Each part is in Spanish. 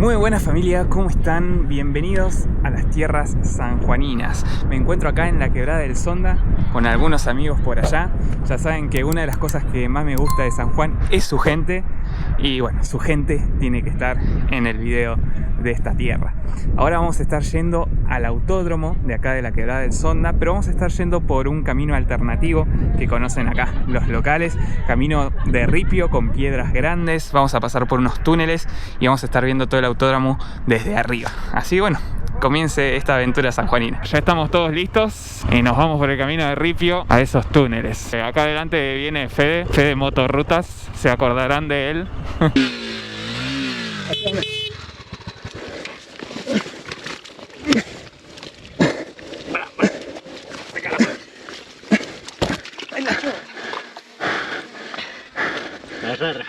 Muy buena familia, ¿cómo están? Bienvenidos a las tierras sanjuaninas. Me encuentro acá en la Quebrada del Sonda con algunos amigos por allá. Ya saben que una de las cosas que más me gusta de San Juan es su gente. Y bueno, su gente tiene que estar en el video de esta tierra. Ahora vamos a estar yendo al autódromo de acá de la Quebrada del Sonda, pero vamos a estar yendo por un camino alternativo que conocen acá los locales. Camino de ripio con piedras grandes. Vamos a pasar por unos túneles y vamos a estar viendo todo el autódromo desde arriba. Así bueno, comience esta aventura sanjuanina. Ya estamos todos listos y nos vamos por el camino de ripio a esos túneles. Acá adelante viene Fede Motorrutas, se acordarán de él.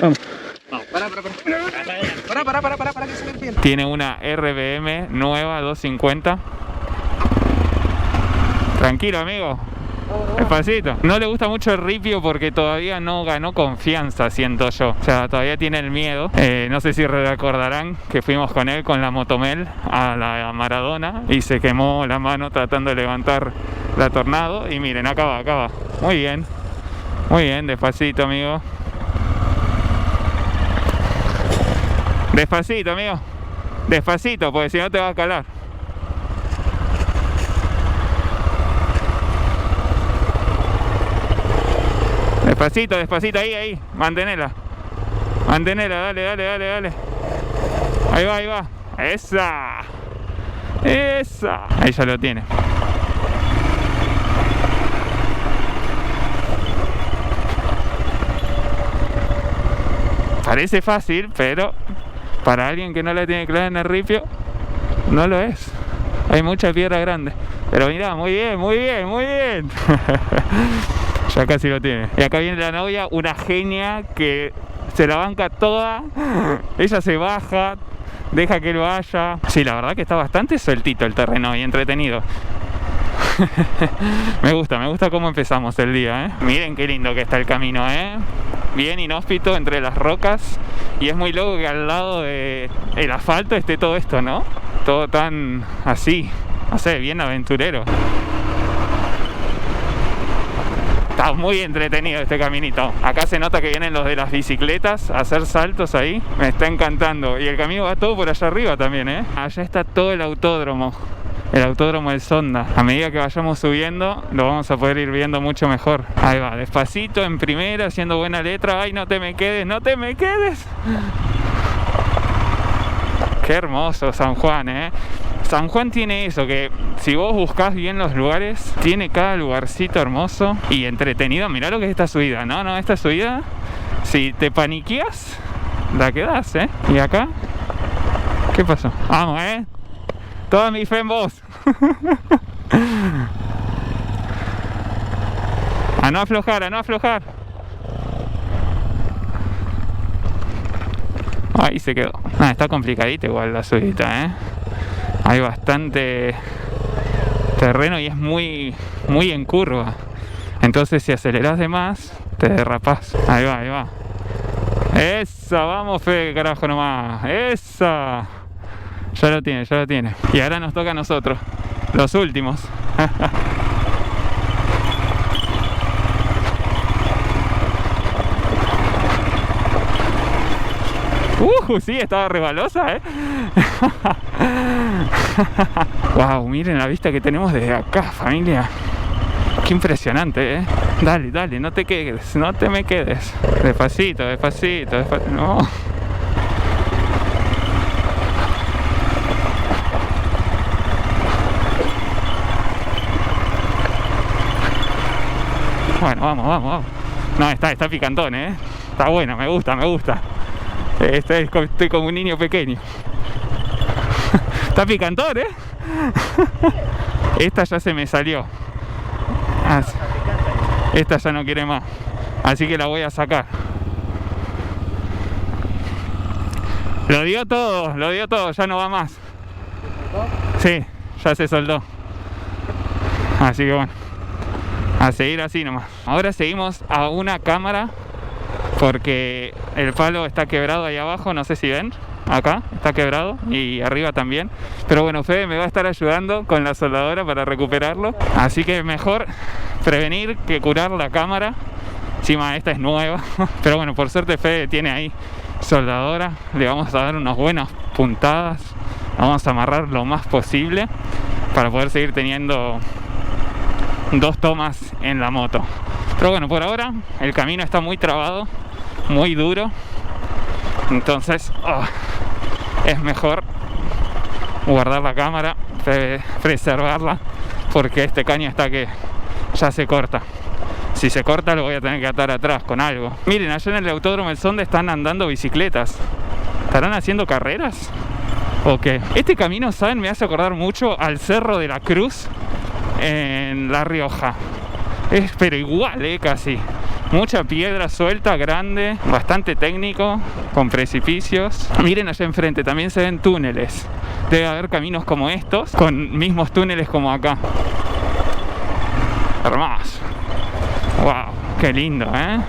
Vamos. Para que se le entienda. Tiene una RBM nueva 250. Tranquilo, amigo. Despacito. No le gusta mucho el ripio porque todavía no ganó confianza, siento yo. O sea, todavía tiene el miedo. No sé si recordarán que fuimos con él, con la Motomel, a la Maradona y se quemó la mano tratando de levantar la Tornado. Y miren, acá va. Muy bien, despacito, amigo. Despacito, amigo. Despacito, porque si no te va a calar. Despacito, ahí. Mantenela, dale. Ahí va. Esa. Ahí ya lo tiene. Parece fácil, pero para alguien que no la tiene clara en el ripio, no lo es. Hay mucha piedra grande. Pero mirá, muy bien. Ya casi lo tiene. Y acá viene la novia, una genia que se la banca toda. Ella se baja, deja que lo vaya. Sí, la verdad que está bastante sueltito el terreno y entretenido. Me gusta cómo empezamos el día, ¿eh? Miren qué lindo que está el camino, ¿eh? Bien inhóspito entre las rocas. Y es muy loco que al lado del asfalto esté todo esto, ¿no? Todo tan así, no sé, bien aventurero. Está muy entretenido este caminito. Acá se nota que vienen los de las bicicletas a hacer saltos ahí. Me está encantando. Y el camino va todo por allá arriba también, ¿eh? Allá está todo el autódromo. El autódromo del Sonda. A medida que vayamos subiendo, lo vamos a poder ir viendo mucho mejor. Ahí va, despacito, en primera, haciendo buena letra. ¡Ay, no te me quedes! Qué hermoso San Juan, ¿eh? San Juan tiene eso, que si vos buscás bien los lugares, tiene cada lugarcito hermoso y entretenido. Mirá lo que es esta subida, ¿no? Esta subida, si te paniqueas, la quedás, ¿eh? ¿Y acá? ¿Qué pasó? Vamos, ¿eh? Toda mi fe en vos. A no aflojar. Ahí se quedó. Está complicadita igual la subida, ¿eh? Hay bastante terreno y es muy en curva. Entonces si aceleras de más, te derrapás. Ahí va. Esa, vamos Fe, carajo nomás. Esa. Ya lo tiene. Y ahora nos toca a nosotros, los últimos. Sí, estaba resbalosa, ¿eh? Wow, miren la vista que tenemos desde acá, familia. Qué impresionante, ¿eh? Dale, no te me quedes. Despacito. No. Bueno, vamos. No, está picantón, ¿eh? Está bueno, me gusta. Estoy como un niño pequeño. Está picantón, ¿eh? Esta ya se me salió. Esta ya no quiere más. Así que la voy a sacar. Lo dio todo, ya no va más. Sí, ya se soldó. Así que bueno, a seguir así nomás. Ahora seguimos a una cámara porque el palo está quebrado ahí abajo, no sé si ven. acá está quebrado y arriba también. Pero bueno, Fede me va a estar ayudando con la soldadora para recuperarlo. Así que mejor prevenir que curar la cámara. Encima esta es nueva. Pero bueno, por suerte Fede tiene ahí soldadora. Le vamos a dar unas buenas puntadas. Vamos a amarrar lo más posible para poder seguir teniendo 2 tomas en la moto. Pero bueno, por ahora el camino está muy trabado, muy duro. Entonces es mejor guardar la cámara, preservarla, porque este caño está que ya se corta. Si se corta lo voy a tener que atar atrás con algo. Miren, allá en el Autódromo El Sonda están andando bicicletas. ¿Estarán haciendo carreras? ¿O qué? Este camino, ¿saben? Me hace acordar mucho al Cerro de la Cruz en La Rioja. Es pero igual, casi. Mucha piedra suelta, grande, bastante técnico, con precipicios. Miren allá enfrente, también se ven túneles. Debe haber caminos como estos, con mismos túneles como acá. Hermoso. Wow, qué lindo, ¿eh?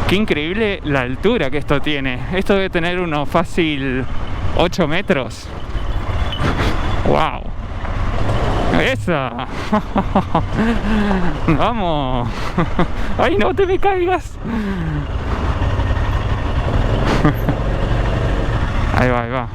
Qué increíble la altura que esto tiene. Esto debe tener unos fácil 8 metros. Wow. ¡Esa! ¡Vamos! ¡Ay, no te me caigas! Ahí va, ahí va.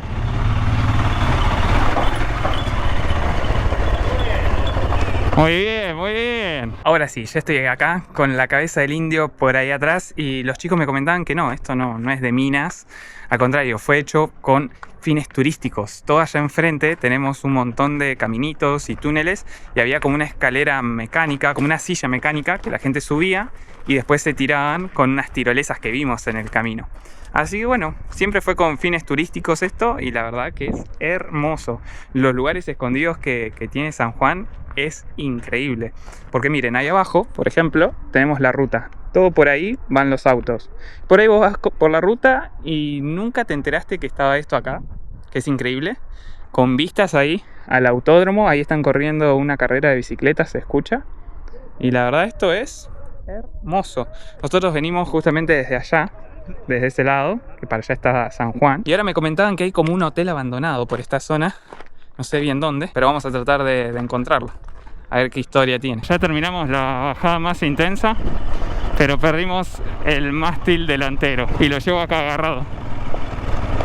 Muy bien, muy bien. Ahora sí, ya estoy acá con la cabeza del indio por ahí atrás y los chicos me comentaban que no, esto no es de minas. Al contrario, fue hecho con fines turísticos. Todo allá enfrente tenemos un montón de caminitos y túneles y había como una escalera mecánica, como una silla mecánica que la gente subía y después se tiraban con unas tirolesas que vimos en el camino. Así que bueno, siempre fue con fines turísticos esto y la verdad que es hermoso. Los lugares escondidos que tiene San Juan es increíble. Porque miren, ahí abajo, por ejemplo, tenemos la ruta. Todo por ahí van los autos. Por ahí vos vas por la ruta y nunca te enteraste que estaba esto acá, que es increíble. Con vistas ahí al autódromo, ahí están corriendo una carrera de bicicletas, se escucha. Y la verdad esto es hermoso. Nosotros venimos justamente desde allá, desde ese lado, que para allá está San Juan. Y ahora me comentaban que hay como un hotel abandonado por esta zona. No sé bien dónde, pero vamos a tratar de encontrarlo. A ver qué historia tiene. Ya terminamos la bajada más intensa, pero perdimos el mástil delantero. Y lo llevo acá agarrado.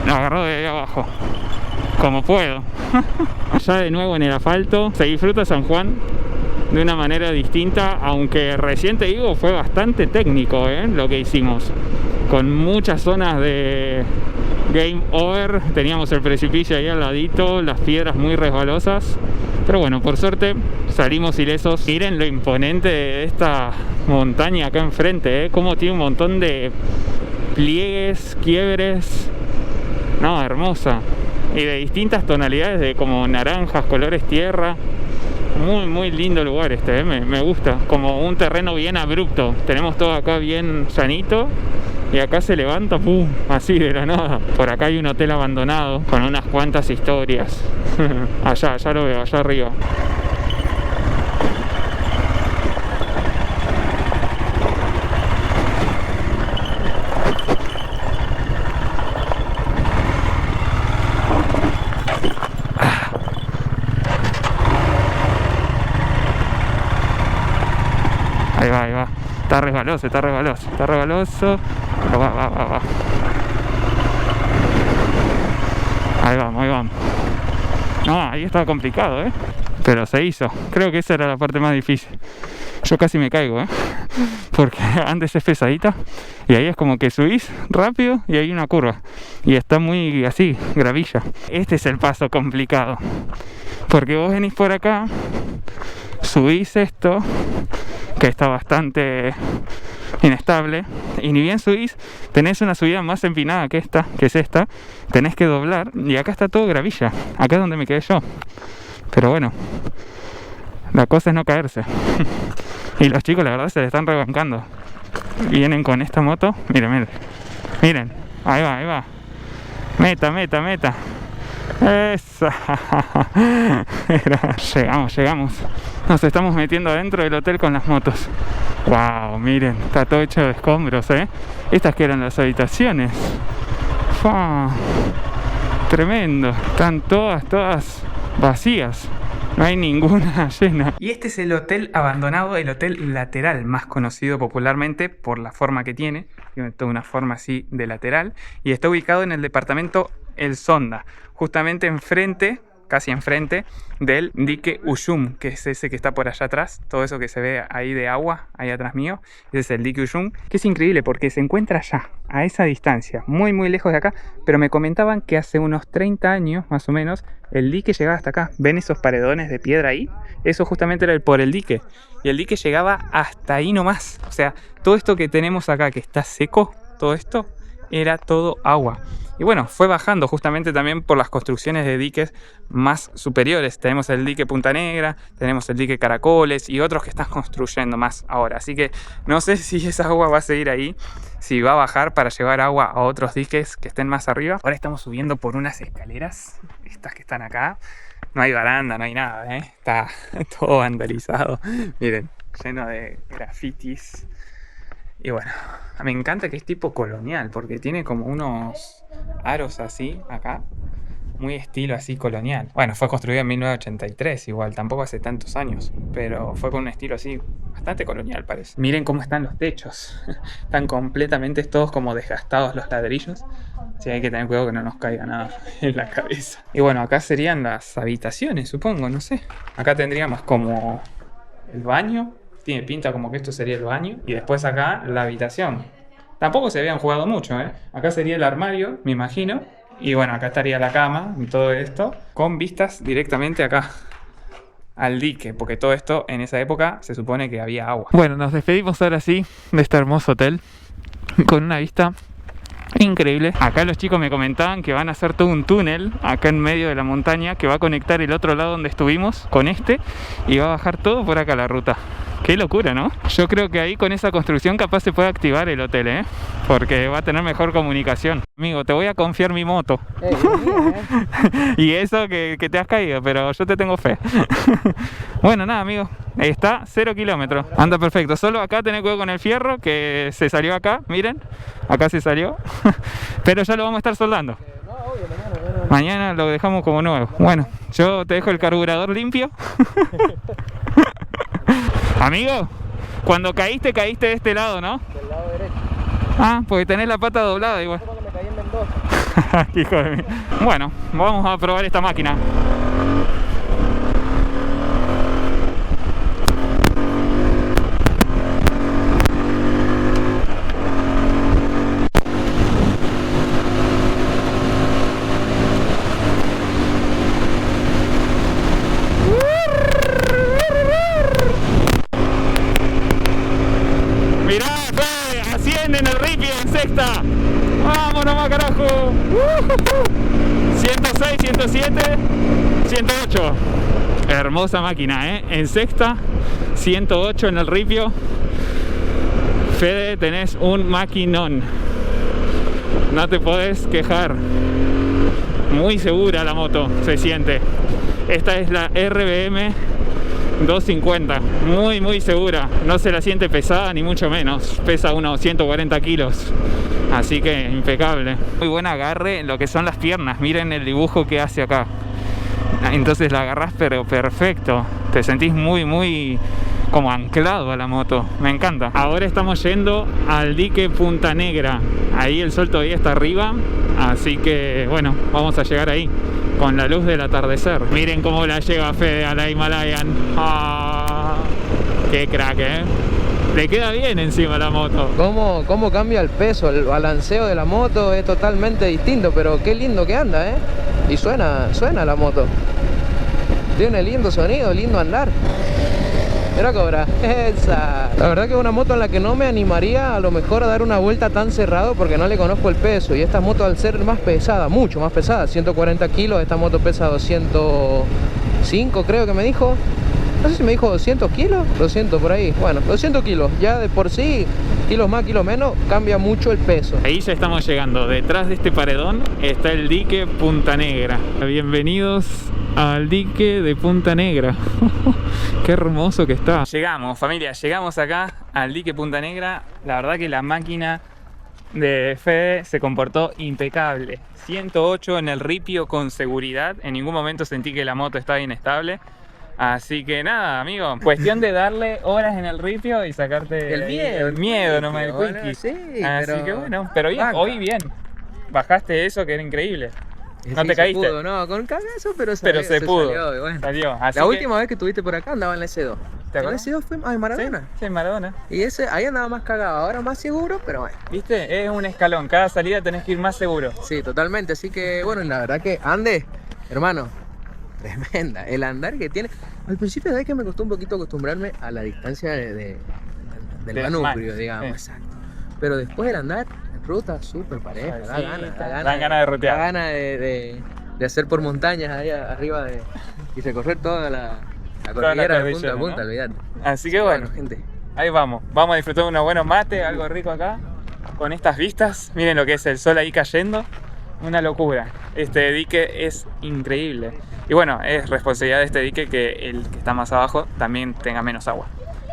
Lo agarro de ahí abajo, como puedo. Ya de nuevo en el asfalto. Se disfruta San Juan de una manera distinta, aunque recién te digo fue bastante técnico lo que hicimos, con muchas zonas de game over. Teníamos el precipicio ahí al ladito, las piedras muy resbalosas, pero bueno, por suerte salimos ilesos. Miren lo imponente de esta montaña acá enfrente, cómo tiene un montón de pliegues, quiebres. No, hermosa, y de distintas tonalidades, de como naranjas, colores tierra. Muy muy lindo lugar este, me gusta, como un terreno bien abrupto. Tenemos todo acá bien llanito y acá se levanta, pum, así de la nada. Por acá hay un hotel abandonado con unas cuantas historias. allá lo veo, allá arriba. Ahí va. Está resbaloso. Pero va. Ahí vamos. No, ahí estaba complicado, pero se hizo. Creo que esa era la parte más difícil. Yo casi me caigo, porque antes es pesadita y ahí es como que subís rápido y hay una curva y está muy así, gravilla. Este es el paso complicado, porque vos venís por acá, subís esto que está bastante inestable, y ni bien subís, tenés una subida más empinada que esta, que es esta, tenés que doblar, y acá está todo gravilla, acá es donde me quedé yo. Pero bueno, la cosa es no caerse. Y los chicos la verdad se le están rebancando. Vienen con esta moto, miren, ahí va. Meta. Esa. Llegamos. Nos estamos metiendo adentro del hotel con las motos. Wow, miren, está todo hecho de escombros, Estas que eran las habitaciones. Tremendo. Están todas vacías. No hay ninguna llena. Y este es el hotel abandonado, el Hotel Lateral, más conocido popularmente por la forma que tiene. Tiene toda una forma así de lateral. Y está ubicado en el departamento El Sonda, justamente enfrente, casi enfrente del dique Ullum, que es ese que está por allá atrás. Todo eso que se ve ahí de agua, ahí atrás mío, ese es el dique Ullum, que es increíble porque se encuentra allá, a esa distancia, muy lejos de acá. Pero me comentaban que hace unos 30 años, más o menos, el dique llegaba hasta acá. ¿Ven esos paredones de piedra ahí? Eso justamente era por el dique. Y el dique llegaba hasta ahí nomás. O sea, todo esto que tenemos acá, que está seco, todo esto, era todo agua. Y bueno, fue bajando justamente también por las construcciones de diques más superiores. Tenemos el dique Punta Negra, tenemos el dique Caracoles y otros que están construyendo más ahora. Así que no sé si esa agua va a seguir ahí, si va a bajar para llevar agua a otros diques que estén más arriba. Ahora estamos subiendo por unas escaleras, estas que están acá. No hay baranda, no hay nada, ¿eh? Está todo vandalizado. Miren, lleno de grafitis. Y bueno, me encanta que es tipo colonial, porque tiene como unos aros así, acá, muy estilo así colonial. Bueno, fue construido en 1983 igual, tampoco hace tantos años, pero fue con un estilo así bastante colonial parece. Miren cómo están los techos, están completamente todos como desgastados los ladrillos, así hay que tener cuidado que no nos caiga nada en la cabeza. Y bueno, acá serían las habitaciones, supongo, no sé. Acá tendríamos como el baño. Tiene pinta como que esto sería el baño. Y después acá la habitación. Tampoco se habían jugado mucho, ¿eh? Acá sería el armario, me imagino. Y bueno, acá estaría la cama y todo esto. Con vistas directamente acá al dique. Porque todo esto en esa época se supone que había agua. Bueno, nos despedimos ahora sí de este hermoso hotel. Con una vista increíble. Acá los chicos me comentaban que van a hacer todo un túnel acá en medio de la montaña que va a conectar el otro lado donde estuvimos con este. Y va a bajar todo por acá la ruta. Qué locura, ¿no? Yo creo que ahí con esa construcción capaz se puede activar el hotel, ¿eh? Porque va a tener mejor comunicación. Amigo, te voy a confiar mi moto. Y eso que te has caído, pero yo te tengo fe. Bueno, nada, amigo. Está 0 kilómetros. Anda perfecto. Solo acá tenés cuidado con el fierro que se salió acá. Miren, acá se salió. Pero ya lo vamos a estar soldando. Mañana lo dejamos como nuevo. Bueno, yo te dejo el carburador limpio. Amigo, cuando caíste de este lado, ¿no? Del lado derecho. Ah, porque tenés la pata doblada igual. Como que me caí en Mendoza. Hijo de mí. Bueno, vamos a probar esta máquina. Vamos nomás, carajo. 106, 107, 108. Hermosa máquina, ¿eh? En sexta, 108 en el ripio. Fede, tenés un maquinón. No te podés quejar. Muy segura la moto, se siente. Esta es la RBM 250, muy segura, no se la siente pesada ni mucho menos, pesa unos 140 kilos, así que impecable. Muy buen agarre en lo que son las piernas, miren el dibujo que hace acá, entonces la agarrás pero perfecto, te sentís muy como anclado a la moto, me encanta. Ahora estamos yendo al dique Punta Negra, ahí el sol todavía está arriba, así que bueno, vamos a llegar ahí con la luz del atardecer. Miren cómo la lleva Fede a la Himalayan. ¡Ah! ¡Qué crack, eh! Le queda bien encima la moto. ¿Cómo cambia el peso? El balanceo de la moto es totalmente distinto, pero qué lindo que anda, ¿eh? Y suena la moto. Tiene lindo sonido, lindo andar. Mira, Cobra, esa. La verdad que es una moto en la que no me animaría a lo mejor a dar una vuelta tan cerrado porque no le conozco el peso. Y esta moto, al ser más pesada, mucho más pesada, 140 kilos, esta moto pesa 205 creo que me dijo. No sé si me dijo 200 kilos, 200 por ahí. Bueno, 200 kilos, ya de por sí, kilos más, kilos menos, cambia mucho el peso. Ahí ya estamos llegando, detrás de este paredón está el dique Punta Negra. Bienvenidos al dique de Punta Negra. Qué hermoso que está. Llegamos, familia, llegamos acá al dique Punta Negra. La verdad que la máquina de Fede se comportó impecable. 108 en el ripio con seguridad. En ningún momento sentí que la moto estaba inestable. Así que nada, amigo. Cuestión de darle horas en el ripio y sacarte el miedo nomás el bueno, quickie. sí, Así que bueno, pero bien, banca. hoy bien. Bajaste eso que era increíble. No Sí, te se caíste. pudo, no, con cagazo, pero Se pudo. salió, y bueno. Salió. Así La que- última vez que estuviste por acá andaba en la S2. ¿Te En la acuerdas? S2 fue en Maradona. Sí, en Maradona. Y ahí andaba más cagado, ahora más seguro, pero bueno. ¿Viste? Es un escalón. Cada salida tenés que ir más seguro. Sí, totalmente. Así que bueno, la verdad que ande, hermano, tremenda. El andar que tiene. Al principio de que me costó un poquito acostumbrarme a la distancia del Del manubrio, man. digamos, Sí. exacto. Pero después el andar en ruta súper pareja, da Sí, ganas, dan ganas de rutear. Da ganas de hacer por montañas ahí arriba y recorrer toda la cordillera de punta a cordillera, punta, ¿no? olvidate. Así que bueno, gente. ahí vamos. Vamos a disfrutar de unos buenos mates, algo rico acá. Con estas vistas, miren lo que es el sol ahí cayendo. Una locura. Este dique es increíble. Y bueno, es responsabilidad de este dique que el que está más abajo también tenga menos agua.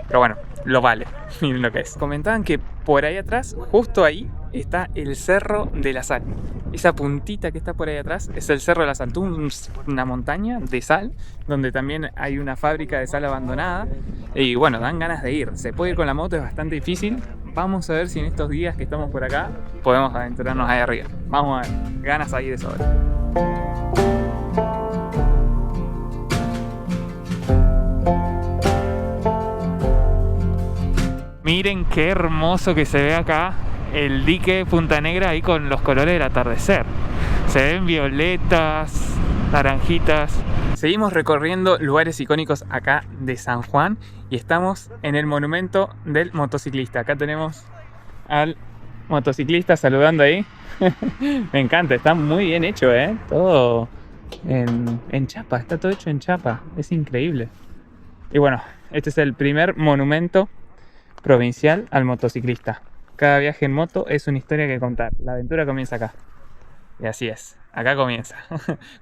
Pero bueno, lo vale. Miren lo que es. Comentaban que por ahí atrás, justo ahí, está el Cerro de la Sal. Esa puntita que está por ahí atrás es el Cerro de la Sal. Una montaña de sal, donde también hay una fábrica de sal abandonada. Y bueno, dan ganas de ir. Se puede ir con la moto, es bastante difícil. Vamos a ver si en estos días que estamos por acá podemos aventurarnos ahí arriba. Vamos a ver, ganas ahí de sobra. Miren qué hermoso que se ve acá el dique Punta Negra ahí con los colores del atardecer. Se ven violetas, naranjitas. Seguimos recorriendo lugares icónicos acá de San Juan y estamos en el monumento del motociclista. Acá tenemos al motociclista saludando ahí. Me encanta, está muy bien hecho, todo en chapa, está todo hecho en chapa, es increíble. Y bueno, este es el primer monumento provincial al motociclista. Cada viaje en moto es una historia que contar. La aventura comienza acá. Y así es, acá comienza,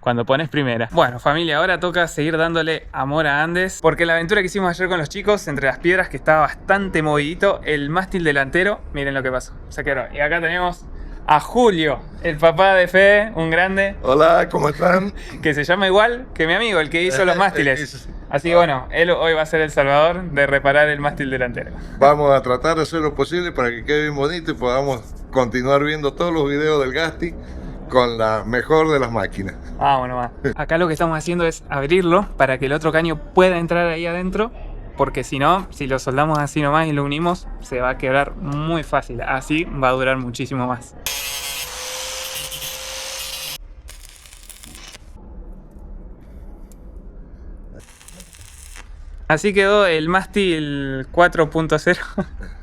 cuando pones primera. Bueno, familia, ahora toca seguir dándole amor a Andes, porque la aventura que hicimos ayer con los chicos, entre las piedras, que estaba bastante movidito, el mástil delantero, miren lo que pasó, se quebró. Y acá tenemos a Julio, el papá de Fede, un grande. Hola, ¿cómo están? Que se llama igual que mi amigo, el que hizo los mástiles. Así que bueno, él hoy va a ser el salvador de reparar el mástil delantero. Vamos a tratar de hacer lo posible para que quede bien bonito y podamos continuar viendo todos los videos del Gasti con la mejor de las máquinas. Vamos nomás. Acá lo que estamos haciendo es abrirlo para que el otro caño pueda entrar ahí adentro, porque si no, si lo soldamos así nomás y lo unimos, se va a quebrar muy fácil. Así va a durar muchísimo más. Así quedó el mástil 4.0.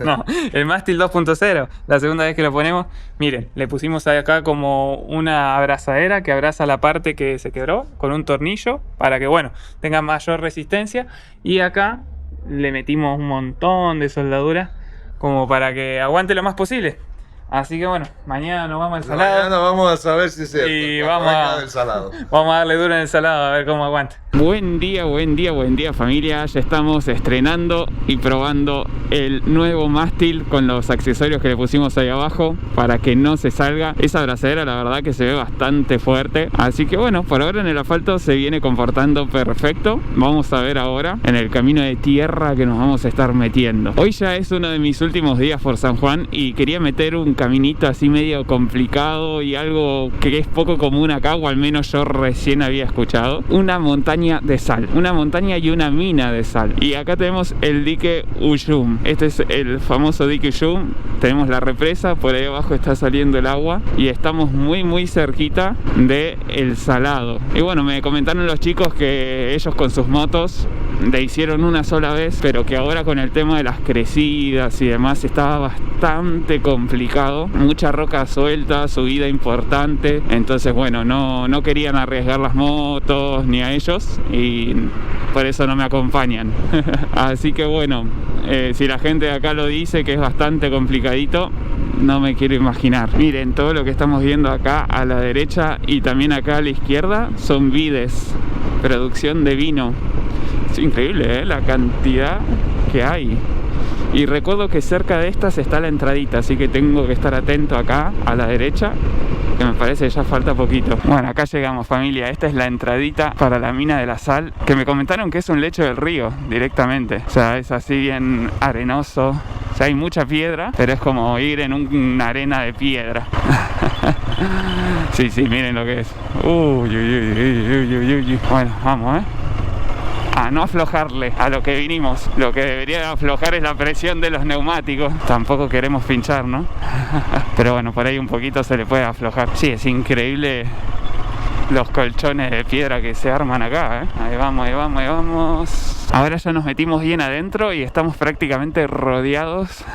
No, el mástil 2.0. La segunda vez que lo ponemos. Miren, le pusimos acá como una abrazadera que abraza la parte que se quebró con un tornillo para que, bueno, tenga mayor resistencia. Y acá le metimos un montón de soldadura como para que aguante lo más posible. Así que bueno, mañana nos vamos al salado. Mañana vamos a saber si es cierto. Y la vamos arranca a- del salado. Vamos a darle duro en el salado a ver cómo aguanta. Buen día familia. Ya estamos estrenando y probando el nuevo mástil con los accesorios que le pusimos ahí abajo para que no se salga. Esa abrazadera la verdad que se ve bastante fuerte. Así que bueno, por ahora en el asfalto se viene comportando perfecto. Vamos a ver ahora en el camino de tierra que nos vamos a estar metiendo. Hoy ya es uno de mis últimos días por San Juan y quería meter un caminito así medio complicado y algo que es poco común acá, o al menos yo recién había escuchado. Una montaña de sal, una montaña y una mina de sal. Y acá tenemos el dique Ullum. Este es el famoso dique Ullum. Tenemos la represa, por ahí abajo está saliendo el agua y estamos muy cerquita del salado. Y bueno, me comentaron los chicos que ellos con sus motos le hicieron una sola vez, pero que ahora con el tema de las crecidas y demás estaba bastante complicado. Mucha roca suelta, subida importante. Entonces bueno, no querían arriesgar las motos ni a ellos y por eso no me acompañan. Así que bueno, si la gente de acá lo dice que es bastante complicadito, no me quiero imaginar. Miren, todo lo que estamos viendo acá a la derecha y también acá a la izquierda son vides, producción de vino. Es increíble, la cantidad que hay. Y recuerdo que cerca de estas está la entradita, así que tengo que estar atento acá a la derecha, que me parece que ya falta poquito. Bueno, acá llegamos, familia. Esta es la entradita para la mina de la sal, que me comentaron que es un lecho del río directamente. O sea, es así bien arenoso. O sea, hay mucha piedra, pero es como ir en una arena de piedra. Sí, miren lo que es. Uy. Bueno, vamos, a no aflojarle a lo que vinimos. Lo que debería aflojar es la presión de los neumáticos. Tampoco queremos pinchar, ¿no? Pero bueno, por ahí un poquito se le puede aflojar. Sí, es increíble los colchones de piedra que se arman acá, Ahí vamos. Ahora ya nos metimos bien adentro y estamos prácticamente rodeados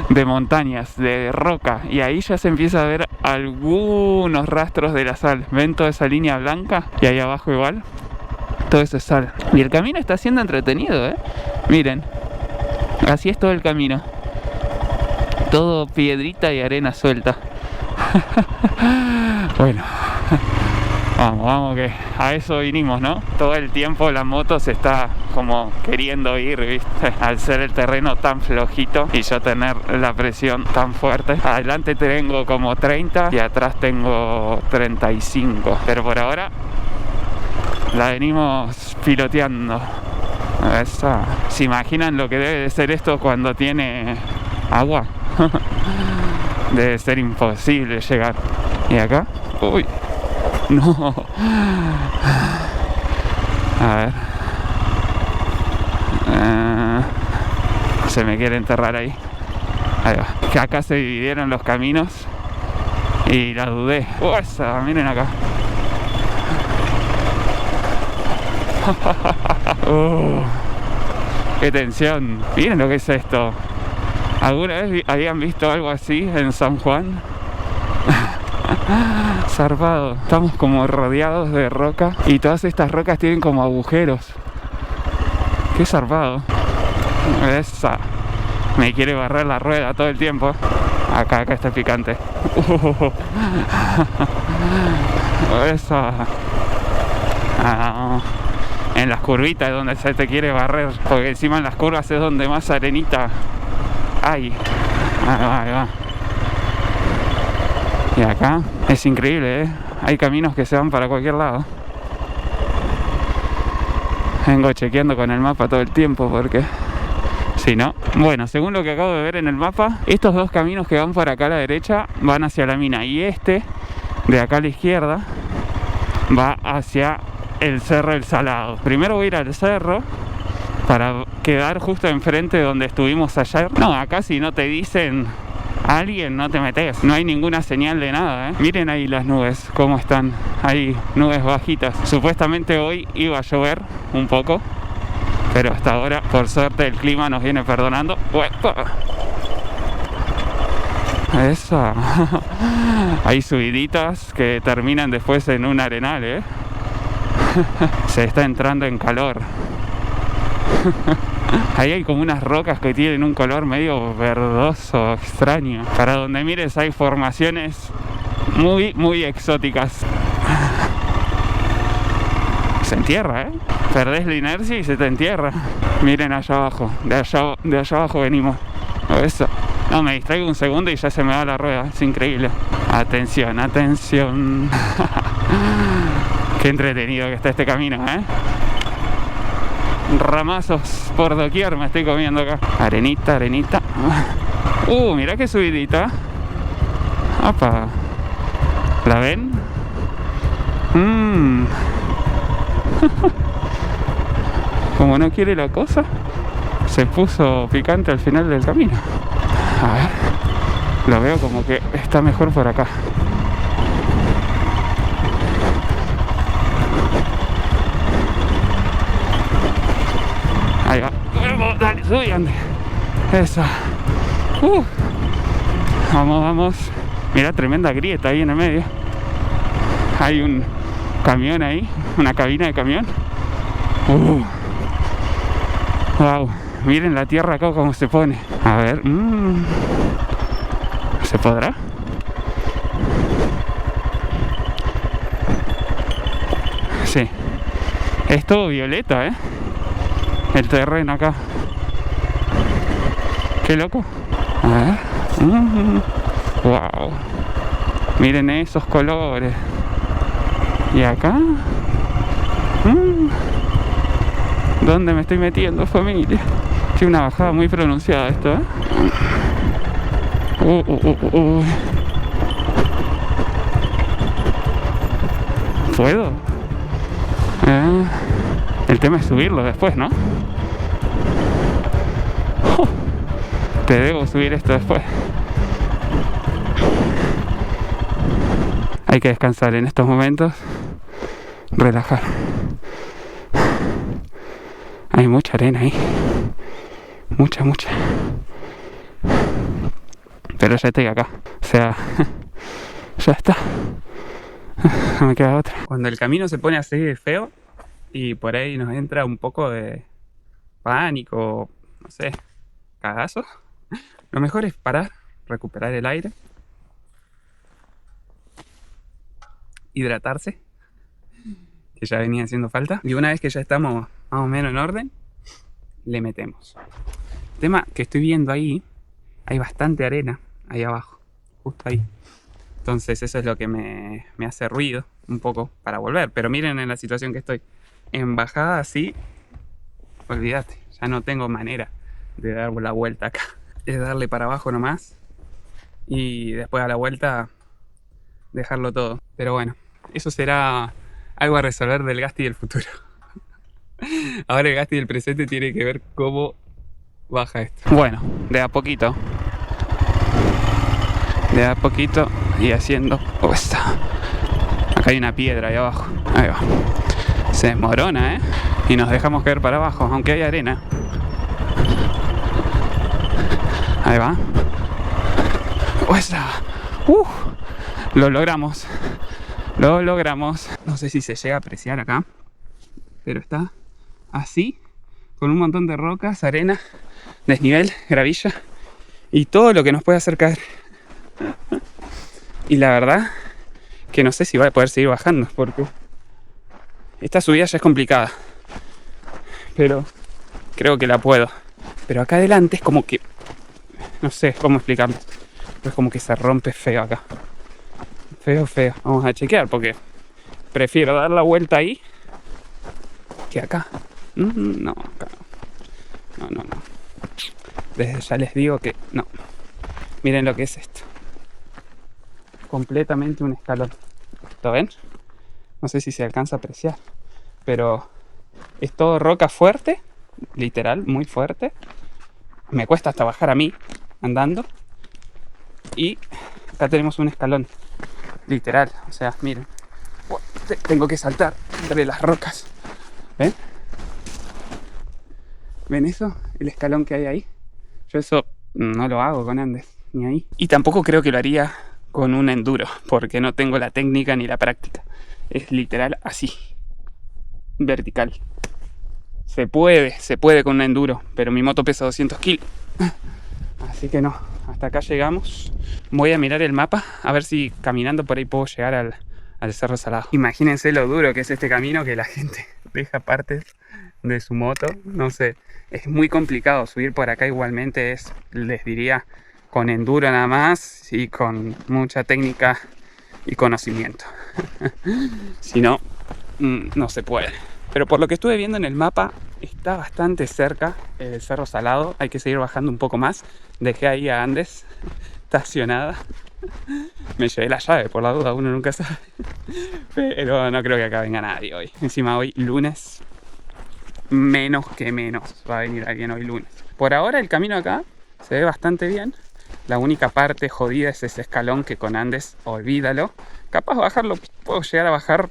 de montañas, de roca. Y ahí ya se empieza a ver algunos rastros de la sal. ¿Ven toda esa línea blanca? Y ahí abajo igual. Todo eso es sal. Y el camino está siendo entretenido, Miren. Así es todo el camino. Todo piedrita y arena suelta. Bueno. Vamos, que a eso vinimos, ¿no? Todo el tiempo la moto se está como queriendo ir, ¿viste? Al ser el terreno tan flojito y yo tener la presión tan fuerte. Adelante tengo como 30 y atrás tengo 35. Pero por ahora la venimos piloteando. Esa. ¿Se imaginan lo que debe de ser esto cuando tiene agua? Debe ser imposible llegar. ¿Y acá? Uy. No. A ver. Se me quiere enterrar ahí. Ahí va. Que acá se dividieron los caminos y la dudé. Esa, miren acá. ¡Qué tensión! Miren lo que es esto. ¿Alguna vez habían visto algo así en San Juan? Zarpado. Estamos como rodeados de roca y todas estas rocas tienen como agujeros. ¡Qué zarpado! Esa. Me quiere barrer la rueda todo el tiempo. Acá está picante. Esa. En las curvitas es donde se te quiere barrer, porque encima en las curvas es donde más arenita hay. Ahí va. Y acá es increíble, hay caminos que se van para cualquier lado. Vengo chequeando con el mapa todo el tiempo porque si no, bueno, según lo que acabo de ver en el mapa, estos dos caminos que van para acá a la derecha van hacia la mina, y este de acá a la izquierda va hacia el Cerro El Salado. Primero voy a ir al cerro para quedar justo enfrente de donde estuvimos ayer. No, acá si no te dicen alguien, no te metes. No hay ninguna señal de nada, Miren ahí las nubes, cómo están. Hay nubes bajitas. Supuestamente hoy iba a llover un poco, pero hasta ahora, por suerte, el clima nos viene perdonando. Esa. Hay subiditas que terminan después en un arenal, Se está entrando en calor. Ahí hay como unas rocas que tienen un color medio verdoso, extraño. Para donde mires hay formaciones muy exóticas. Se entierra, Perdés la inercia y se te entierra. Miren allá abajo, de allá abajo venimos. Eso. No, me distraigo un segundo y ya se me va la rueda. Es increíble. Atención. Qué entretenido que está este camino, Ramazos por doquier me estoy comiendo acá. Arenita. Mirá qué subidita. ¡Apa! ¿La ven? Como no quiere la cosa, se puso picante al final del camino. A ver, lo veo como que está mejor por acá. Ahí va. Dale, subí. Esa. Vamos. Mira, tremenda grieta ahí en el medio. Hay un camión ahí, una cabina de camión. Wow. Miren la tierra acá cómo se pone. A ver. ¿Se podrá? Sí. Es todo violeta, el terreno acá. Qué loco. A ver. Wow. Miren esos colores. ¿Y acá? ¿Dónde me estoy metiendo, familia? Tiene una bajada muy pronunciada esto, ¿eh? ¿Puedo? El tema es subirlo después, ¿no? Te debo subir esto después. Hay que descansar en estos momentos. Relajar. Hay mucha arena ahí. Mucha. Pero ya estoy acá. O sea, ya está. No me queda otra. Cuando el camino se pone así feo y por ahí nos entra un poco de pánico, no sé, cagazo, lo mejor es parar, recuperar el aire, hidratarse, que ya venía haciendo falta, y una vez que ya estamos más o menos en orden, le metemos. El tema que estoy viendo ahí, hay bastante arena ahí abajo, justo ahí. Entonces eso es lo que me hace ruido un poco para volver. Pero miren en la situación que estoy. En bajada así, olvídate, ya no tengo manera de dar la vuelta acá. Es darle para abajo nomás y después a la vuelta dejarlo todo. Pero bueno, eso será algo a resolver del Gasti del futuro. Ahora el Gasti del presente tiene que ver cómo baja esto. Bueno, de a poquito. De a poquito y haciendo... Acá hay una piedra ahí abajo. Ahí va. Se desmorona, ¿eh? Y nos dejamos caer para abajo, aunque hay arena. Ahí va. Lo logramos. Lo logramos. No sé si se llega a apreciar acá, pero está así, con un montón de rocas, arena, desnivel, gravilla y todo lo que nos puede hacer caer. Y la verdad que no sé si voy a poder seguir bajando, porque esta subida ya es complicada, pero creo que la puedo. Pero acá adelante es como que, no sé cómo explicarlo, pero es como que se rompe feo acá. Feo. Vamos a chequear, porque prefiero dar la vuelta ahí que acá. No, acá no. Desde ya les digo que no. Miren lo que es esto. Completamente un escalón. ¿Lo ven? No sé si se alcanza a apreciar, pero es todo roca fuerte, literal, muy fuerte. Me cuesta hasta bajar a mí andando. Y acá tenemos un escalón, literal. O sea, miren, tengo que saltar entre las rocas. ¿Ven? ¿Ven eso? El escalón que hay ahí. Yo eso no lo hago con Andes, ni ahí. Y tampoco creo que lo haría con un enduro, porque no tengo la técnica ni la práctica. Es literal así, vertical. Se puede con un enduro, pero mi moto pesa 200 kilos. Así que no, hasta acá llegamos. Voy a mirar el mapa, a ver si caminando por ahí puedo llegar al Cerro Salado. Imagínense lo duro que es este camino, que la gente deja partes de su moto. No sé, es muy complicado subir por acá. Igualmente es, les diría, con enduro nada más y con mucha técnica y conocimiento. Si no, no se puede. Pero por lo que estuve viendo en el mapa, está bastante cerca el Cerro Salado. Hay que seguir bajando un poco más. Dejé ahí a Andes estacionada. Me llevé la llave por la duda, uno nunca sabe. Pero no creo que acá venga nadie hoy. Encima hoy lunes, menos que menos va a venir alguien hoy lunes. Por ahora el camino acá se ve bastante bien. La única parte jodida es ese escalón que con Andes, olvídalo. Capaz bajarlo, puedo llegar a bajar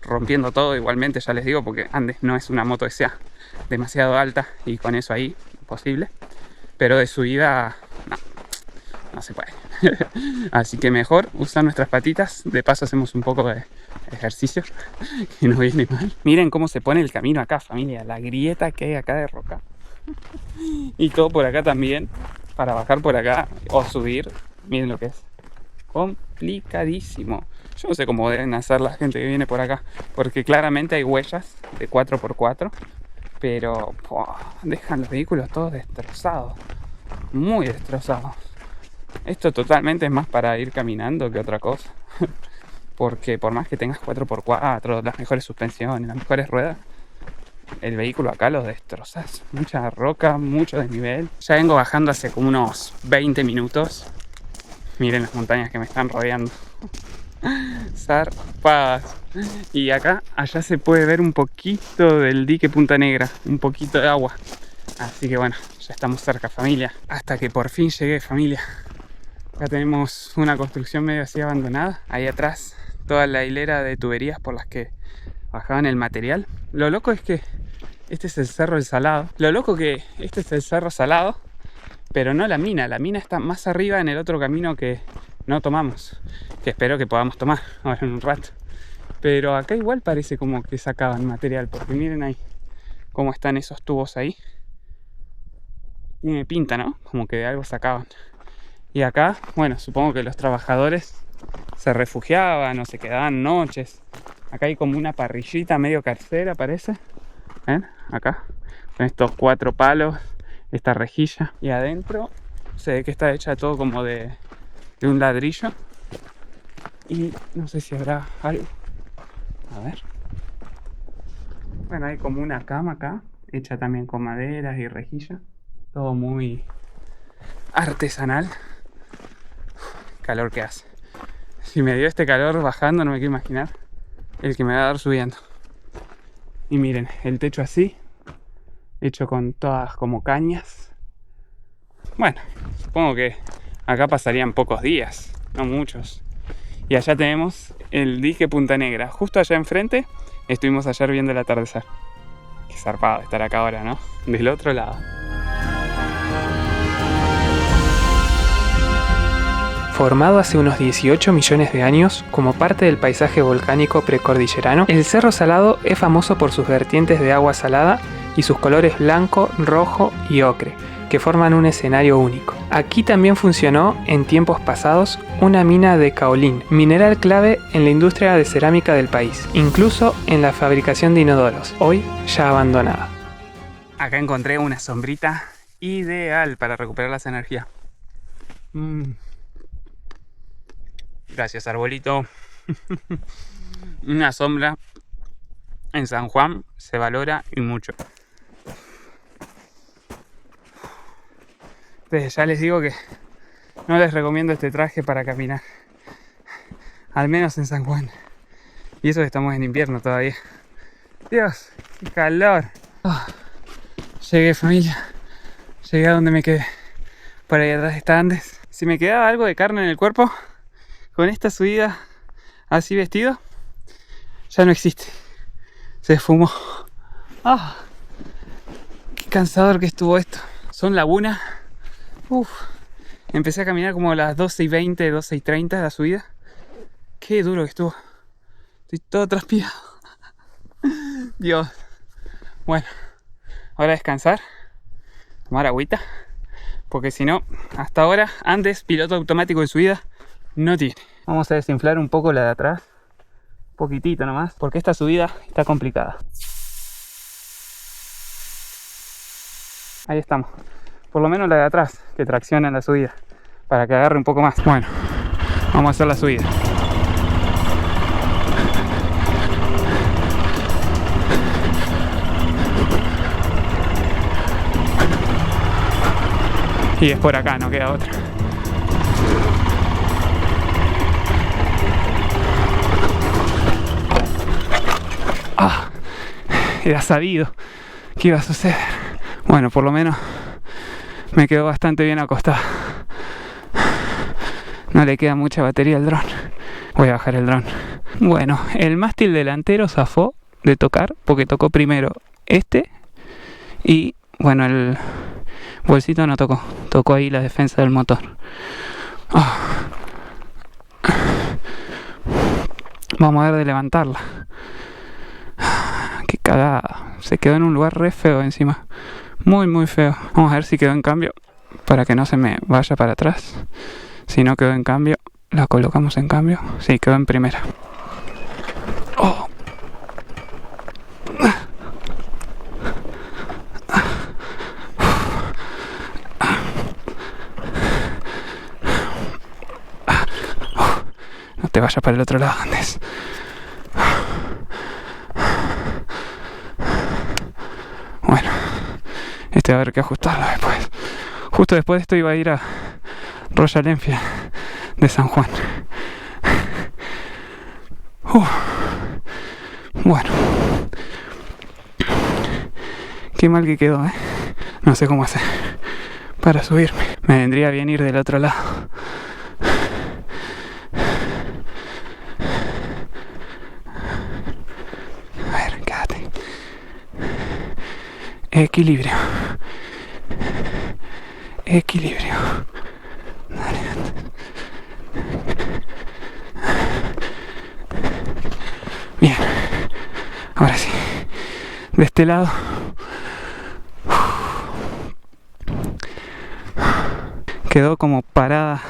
rompiendo todo igualmente, ya les digo, porque Andes no es una moto que sea demasiado alta y con eso ahí, imposible. Pero de subida, no se puede. Así que mejor usar nuestras patitas. De paso hacemos un poco de ejercicio, que no viene mal. Miren cómo se pone el camino acá, familia. La grieta que hay acá de roca. Y todo por acá también. Para bajar por acá o subir, miren lo que es. Complicadísimo. Yo no sé cómo deben hacer la gente que viene por acá, porque claramente hay huellas de 4x4, pero dejan los vehículos todos destrozados. muy destrozados. Esto totalmente es más para ir caminando que otra cosa. Porque por más que tengas 4x4, las mejores suspensiones, las mejores ruedas, el vehículo acá lo destrozas. Mucha roca, mucho desnivel. Ya vengo bajando hace como unos 20 minutos. Miren las montañas que me están rodeando. Zarpadas. Y acá, allá se puede ver un poquito del dique Punta Negra. Un poquito de agua. Así que bueno, ya estamos cerca, familia. Hasta que por fin llegué, familia. Acá tenemos una construcción medio así abandonada. Ahí atrás, toda la hilera de tuberías por las que bajaban el material. Lo loco es que este es el Cerro El Salado. Pero no la mina. La mina está más arriba en el otro camino que no tomamos. Que espero que podamos tomar ahora en un rato. Pero acá igual parece como que sacaban material. Porque miren ahí cómo están esos tubos ahí. Tiene pinta, ¿no? Como que de algo sacaban. Y acá, bueno, supongo que los trabajadores se refugiaban o se quedaban noches. Acá hay como una parrillita medio carcera, parece. ¿Ven? Acá, con estos 4 palos, esta rejilla. Y adentro se ve que está hecha todo como de un ladrillo. Y no sé si habrá algo. A ver. Bueno, hay como una cama acá, hecha también con maderas y rejilla. Todo muy artesanal. Calor que hace. Si me dio este calor bajando, no me quiero imaginar el que me va a dar subiendo. Y miren, el techo así, hecho con todas como cañas. Bueno, supongo que acá pasarían pocos días, no muchos. Y allá tenemos el dique Punta Negra. Justo allá enfrente estuvimos ayer viendo el atardecer. Qué zarpado estar acá ahora, ¿no? Del otro lado. Formado hace unos 18 millones de años como parte del paisaje volcánico precordillerano, el Cerro Salado es famoso por sus vertientes de agua salada y sus colores blanco, rojo y ocre, que forman un escenario único. Aquí también funcionó en tiempos pasados una mina de caolín, mineral clave en la industria de cerámica del país, incluso en la fabricación de inodoros, hoy ya abandonada. Acá encontré una sombrita ideal para recuperar las energías. Gracias, arbolito. Una sombra en San Juan se valora y mucho. Entonces ya les digo que no les recomiendo este traje para caminar. Al menos en San Juan. Y eso que estamos en invierno todavía. Dios, qué calor. Llegué, familia. Llegué a donde me quedé. Por ahí atrás está Andes. Si me quedaba algo de carne en el cuerpo, con esta subida así vestido, ya no existe. Se esfumó. Qué cansador que estuvo esto. Son lagunas. Empecé a caminar como a las 12:20, 12:30 la subida. Qué duro que estuvo. Estoy todo transpirado. Dios. Bueno, ahora descansar, tomar agüita, porque si no, hasta ahora Andes, piloto automático de subida, no tiene. Vamos a desinflar un poco la de atrás, un poquitito nomás, porque esta subida está complicada. Ahí estamos. Por lo menos la de atrás, que tracciona en la subida, para que agarre un poco más. Bueno, vamos a hacer la subida. Y es por acá, no queda otra. Era sabido que iba a suceder. Bueno, por lo menos me quedó bastante bien acostado. No le queda mucha batería al dron. Voy a bajar el dron. Bueno, el mástil delantero zafó de tocar, porque tocó primero este y bueno, el bolsito no tocó. Tocó ahí la defensa del motor. Vamos a ver de levantarla. Qué cagada. Se quedó en un lugar re feo encima. Muy, muy feo. Vamos a ver si quedó en cambio, para que no se me vaya para atrás. Si no quedó en cambio, la colocamos en cambio. Sí, quedó en primera. vaya para el otro lado, Andes. Bueno, este va a haber que ajustarlo después. Justo después de esto iba a ir a Royal Enfield de San Juan. Bueno, qué mal que quedó, ¿eh? No sé cómo hacer para subirme. Me vendría bien ir del otro lado. A ver, quédate. Equilibrio. Equilibrio. Dale. Bien. Ahora sí. De este lado. Quedó como parada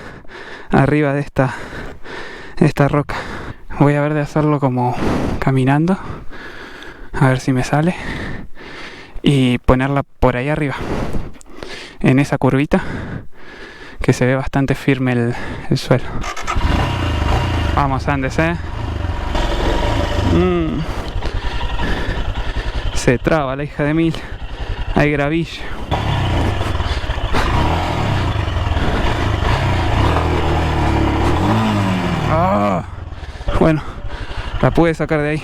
arriba de esta roca. Voy a ver de hacerlo como caminando. A ver si me sale. Y ponerla por ahí arriba. En esa curvita. Que se ve bastante firme el suelo. Vamos, Andes, Se traba la hija de mil. Hay gravillo. Bueno, la pude sacar de ahí.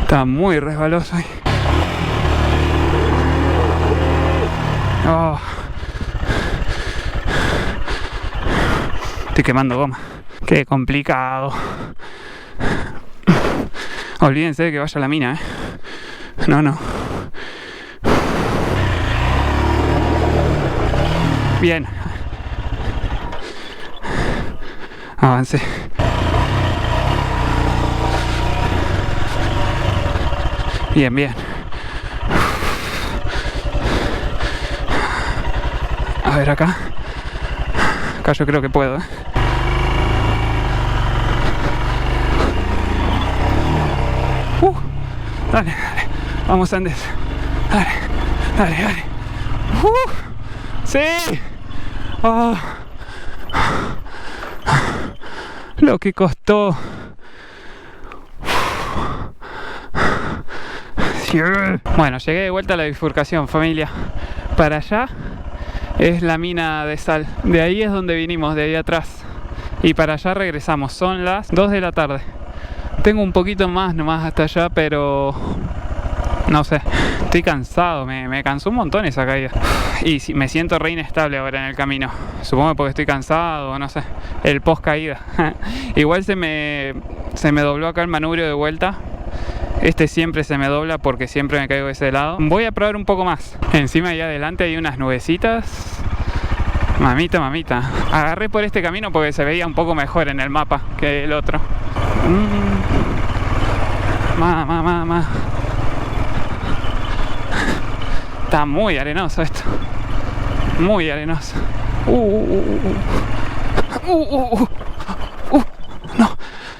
Está muy resbaloso ahí. Estoy quemando goma. Qué complicado. Olvídense de que vaya a la mina, No. Bien. Avancé. Bien. A ver acá. Acá yo creo que puedo, Dale. Vamos, Andes. Dale. ¡Sí! Lo que costó. Bueno, llegué de vuelta a la bifurcación, familia. Para allá es la mina de sal. De ahí es donde vinimos, de ahí atrás. Y para allá regresamos. Son las 2 de la tarde. Tengo un poquito más nomás hasta allá, pero no sé, estoy cansado, me cansó un montón esa caída. Y me siento re inestable ahora en el camino. Supongo porque estoy cansado, no sé. El post caída. Igual se me dobló acá el manubrio de vuelta. Este siempre se me dobla porque siempre me caigo de ese lado. Voy a probar un poco más. Encima ahí adelante hay unas nubecitas. Mamita. Agarré por este camino porque se veía un poco mejor en el mapa que el otro. Mamá. Está muy arenoso esto. Muy arenoso.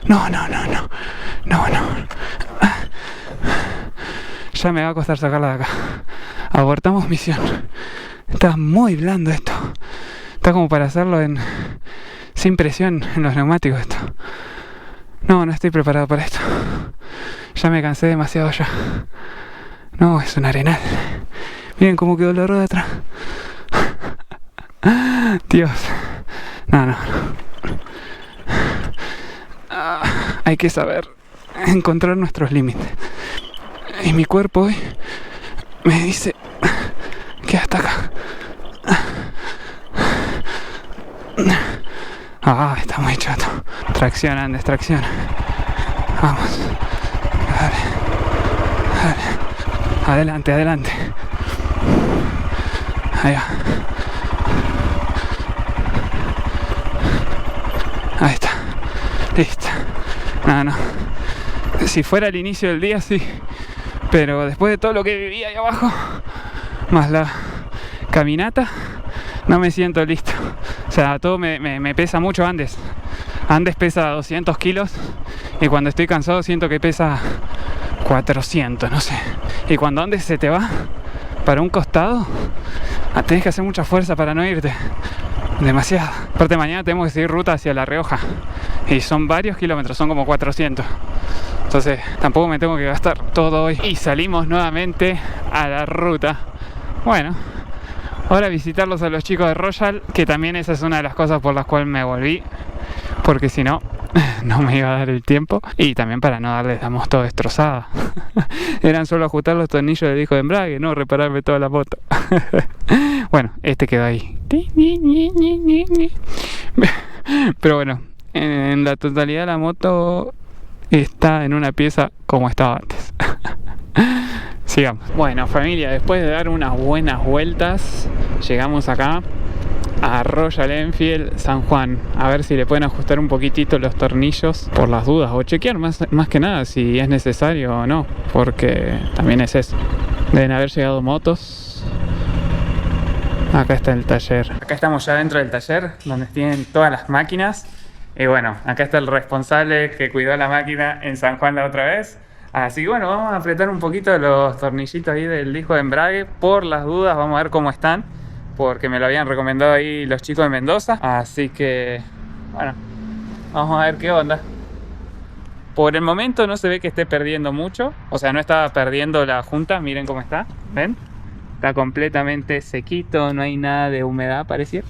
No. Ya me va a costar sacarla de acá. Abortamos misión. Está muy blando esto. Está como para hacerlo sin presión en los neumáticos esto. No estoy preparado para esto. Ya me cansé demasiado ya. No, es un arenal. Miren cómo quedó la rueda atrás. Dios. No. Hay que saber encontrar nuestros límites. Y mi cuerpo hoy me dice que hasta acá. Está muy chato. Tracción, Andes, tracción. Vamos. Dale. Adelante. Ahí va. Ahí está. Listo. No. Si fuera el inicio del día, sí. Pero después de todo lo que viví ahí abajo, más la caminata, no me siento listo. O sea, todo me pesa mucho Andes. Andes pesa 200 kilos y cuando estoy cansado siento que pesa 400, no sé. Y cuando Andes se te va, para un costado, tenés que hacer mucha fuerza para no irte. Demasiado. Aparte mañana tenemos que seguir ruta hacia La Rioja. Y son varios kilómetros, son como 400. Entonces tampoco me tengo que gastar todo hoy. Y salimos nuevamente a la ruta. Bueno, ahora visitarlos a los chicos de Royal, que también esa es una de las cosas por las cuales me volví. Porque si no, no me iba a dar el tiempo. Y también para no darles la moto destrozada. Eran solo ajustar los tornillos del disco de embrague, no repararme toda la moto. Bueno, este quedó ahí. Pero bueno, en la totalidad la moto está en una pieza como estaba antes. Sigamos. Bueno, familia, después de dar unas buenas vueltas, llegamos acá a Royal Enfield San Juan. A ver si le pueden ajustar un poquitito los tornillos por las dudas, o chequear más que nada si es necesario o no, porque también es eso. Deben haber llegado motos. Acá está el taller. Acá estamos ya dentro del taller, donde tienen todas las máquinas. Y bueno, acá está el responsable que cuidó la máquina en San Juan la otra vez. Así que bueno, vamos a apretar un poquito los tornillitos ahí del disco de embrague. Por las dudas, vamos a ver cómo están, porque me lo habían recomendado ahí los chicos de Mendoza. Así que, bueno, vamos a ver qué onda. Por el momento no se ve que esté perdiendo mucho. O sea, no estaba perdiendo la junta. Miren cómo está, ¿ven? Está completamente sequito, no hay nada de humedad pareciera.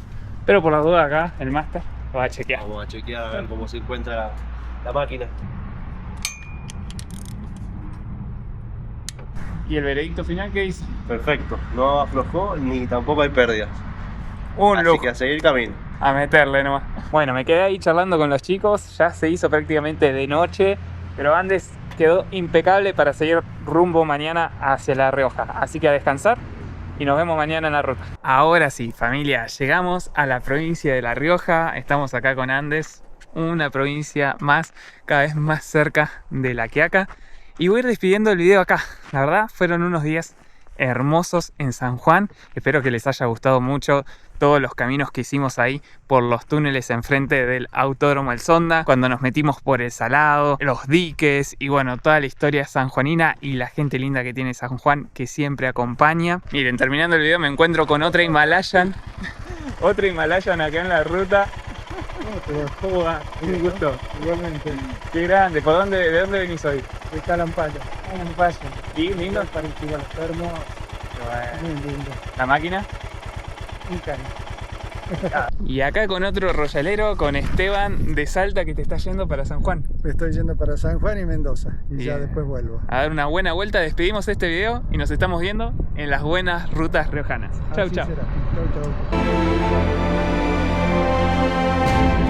Pero por las dudas acá, el máster lo va a chequear. Vamos a chequear a ver cómo se encuentra la máquina. ¿Y el veredicto final qué dice? Perfecto, no aflojó ni tampoco hay pérdidas. Un lujo. Así que a seguir camino. A meterle nomás. Bueno, me quedé ahí charlando con los chicos. Ya se hizo prácticamente de noche, pero Andes quedó impecable para seguir rumbo mañana hacia La Rioja. Así que a descansar y nos vemos mañana en la ruta. Ahora sí, familia, llegamos a la provincia de La Rioja. Estamos acá con Andes, una provincia más, cada vez más cerca de La Quiaca. Y voy a ir despidiendo el video acá. La verdad, fueron unos días hermosos en San Juan. Espero que les haya gustado mucho todos los caminos que hicimos ahí por los túneles enfrente del Autódromo El Sonda, cuando nos metimos por el Salado, los diques y bueno, toda la historia sanjuanina y la gente linda que tiene San Juan, que siempre acompaña. Miren, terminando el video me encuentro con otra Himalayan. Otra Himalayan acá en la ruta. ¿Cómo va? Un gusto. Igualmente. Qué grande. ¿De dónde venís hoy? De Calampaya. Calampaya. ¿Y lindo? Parecido a los termos. Muy lindo. ¿La máquina? Un cari. Y acá con otro royalero, con Esteban de Salta, que te está yendo para San Juan. Estoy yendo para San Juan y Mendoza. Y Bien. ya después vuelvo. A dar una buena vuelta. Despedimos este video y nos estamos viendo en las buenas rutas riojanas. Chau, Así chau. será. Chau, chau.